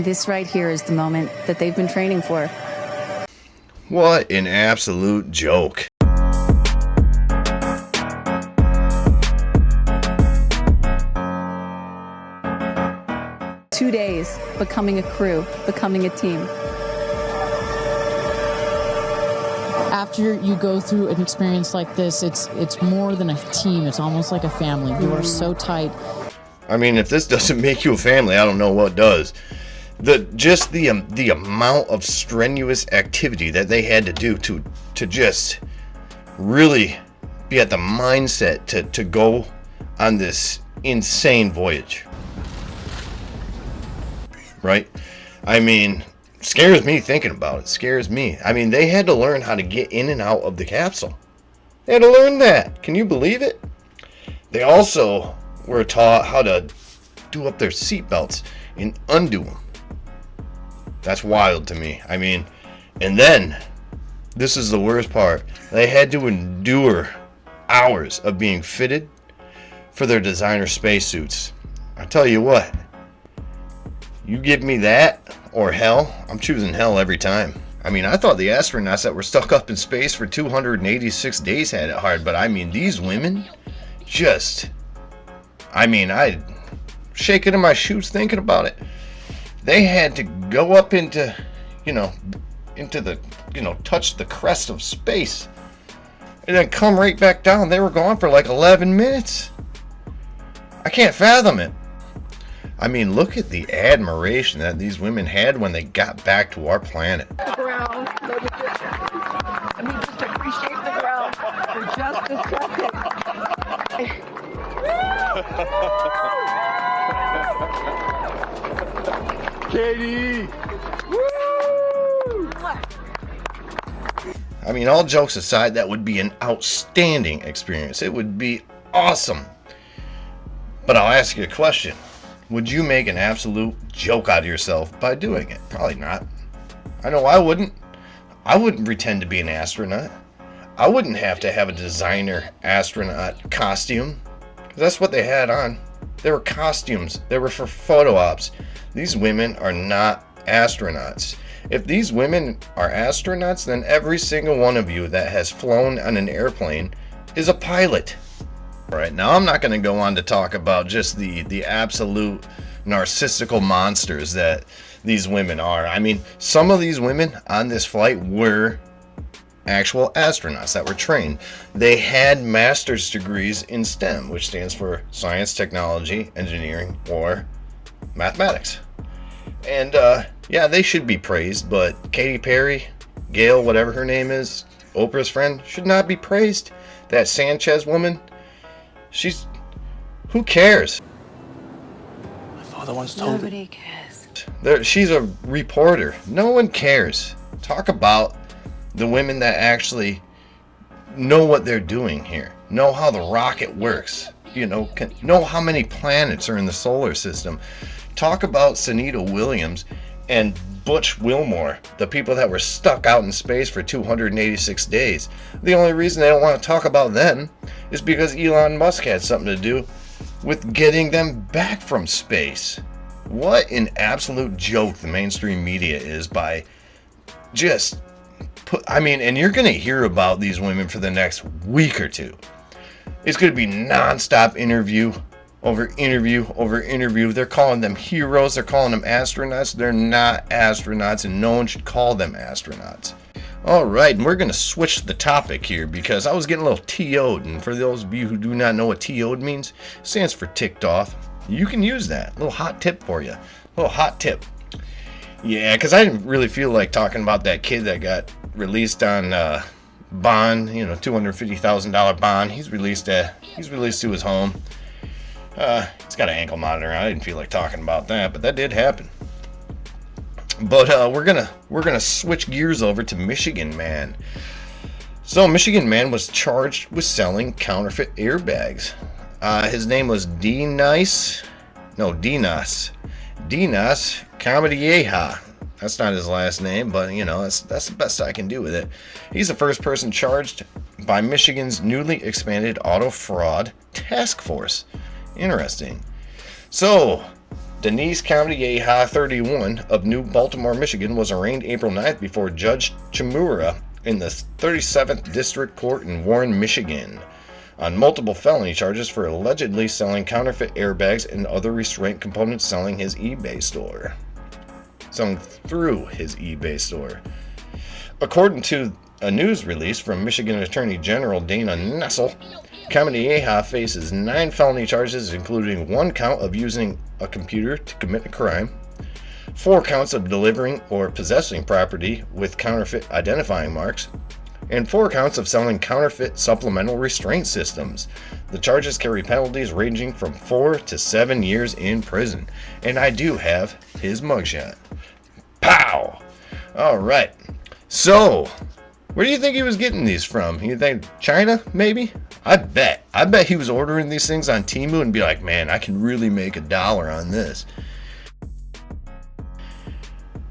This right here is the moment that they've been training for. What an absolute joke. Two days, becoming a crew, becoming a team. After you go through an experience like this, it's more than a team. It's almost like a family. You are so tight. I mean, if this doesn't make you a family, I don't know what does. The amount of strenuous activity that they had to do to just really be at the mindset to go on this insane voyage. Right? I mean, scares me thinking about it. Scares me. I mean, they had to learn how to get in and out of the capsule. They had to learn that. Can you believe it? They also were taught how to do up their seatbelts and undo them. That's wild to me. I mean, and then, this is the worst part. They had to endure hours of being fitted for their designer spacesuits. I tell you what, you give me that or hell, I'm choosing hell every time. I mean, I thought the astronauts that were stuck up in space for 286 days had it hard, but I mean, these women just, I mean, I'd shake it in my shoes thinking about it. They had to go up into touch the crest of space and then come right back down. They were gone for like 11 minutes. I can't fathom it. I mean, look at the admiration that these women had when they got back to our planet. The ground. Let me just appreciate the ground for just a second. Katy! Woo! I mean, all jokes aside, that would be an outstanding experience. It would be awesome. But I'll ask you a question. Would you make an absolute joke out of yourself by doing it? Probably not. I know I wouldn't. I wouldn't pretend to be an astronaut. I wouldn't have to have a designer astronaut costume. 'Cause that's what they had on. They were costumes. They were for photo ops. These women are not astronauts. If these women are astronauts, then every single one of you that has flown on an airplane is a pilot. All right, now I'm not going to go on to talk about just the absolute narcissistical monsters that these women are. I mean, some of these women on this flight were actual astronauts that were trained. They had master's degrees in STEM, which stands for science, technology, engineering, or mathematics. And yeah, they should be praised, but Katy Perry, Gail, whatever her name is, Oprah's friend, should not be praised. That Sanchez woman, who cares? My father once told me. Nobody cares. She's a reporter. No one cares. Talk about the women that actually know what they're doing here, know how the rocket works, know how many planets are in the solar system. Talk about Sunita Williams and Butch Wilmore, the people that were stuck out in space for 286 days. The only reason they don't want to talk about them is because Elon Musk had something to do with getting them back from space. What an absolute joke the mainstream media is by just and you're going to hear about these women for the next week or two. It's going to be nonstop interview over interview over interview. They're calling them heroes. They're calling them astronauts. They're not astronauts, and no one should call them astronauts. All right, and we're going to switch the topic here because I was getting a little TO'd, and for those of you who do not know what TO'd means, it stands for ticked off. You can use that. A little hot tip for you. A little hot tip. Yeah, because I didn't really feel like talking about that kid that got released on bond, $250,000 bond. He's released to his home. He's got an ankle monitor. I didn't feel like talking about that, but that did happen. But we're gonna switch gears over to Michigan Man. So Michigan Man was charged with selling counterfeit airbags. His name was Dinas Camarilleja. That's not his last name, but that's the best I can do with it. He's the first person charged by Michigan's newly expanded auto fraud task force. Interesting. So, Denise Kameyeha, 31, of New Baltimore, Michigan, was arraigned April 9th before Judge Chimura in the 37th District Court in Warren, Michigan, on multiple felony charges for allegedly selling counterfeit airbags and other restraint components selling through his eBay store. According to a news release from Michigan Attorney General Dana Nessel, Kameyeha faces 9 felony charges, including 1 count of using a computer to commit a crime, 4 counts of delivering or possessing property with counterfeit identifying marks, and 4 counts of selling counterfeit supplemental restraint systems. The charges carry penalties ranging from 4 to 7 years in prison. And I do have his mugshot. Pow! Alright. So, where do you think he was getting these from? You think China, maybe? I bet he was ordering these things on Temu and be like, man, I can really make $1 on this.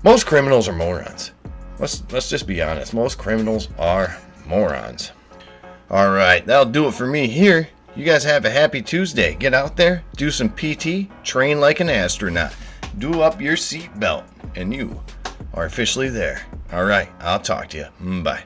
Most criminals are morons. Let's just be honest. Most criminals are morons. Alright, that'll do it for me here. You guys have a happy Tuesday. Get out there, do some PT, train like an astronaut. Do up your seatbelt, and you are officially there. Alright, I'll talk to you. Bye.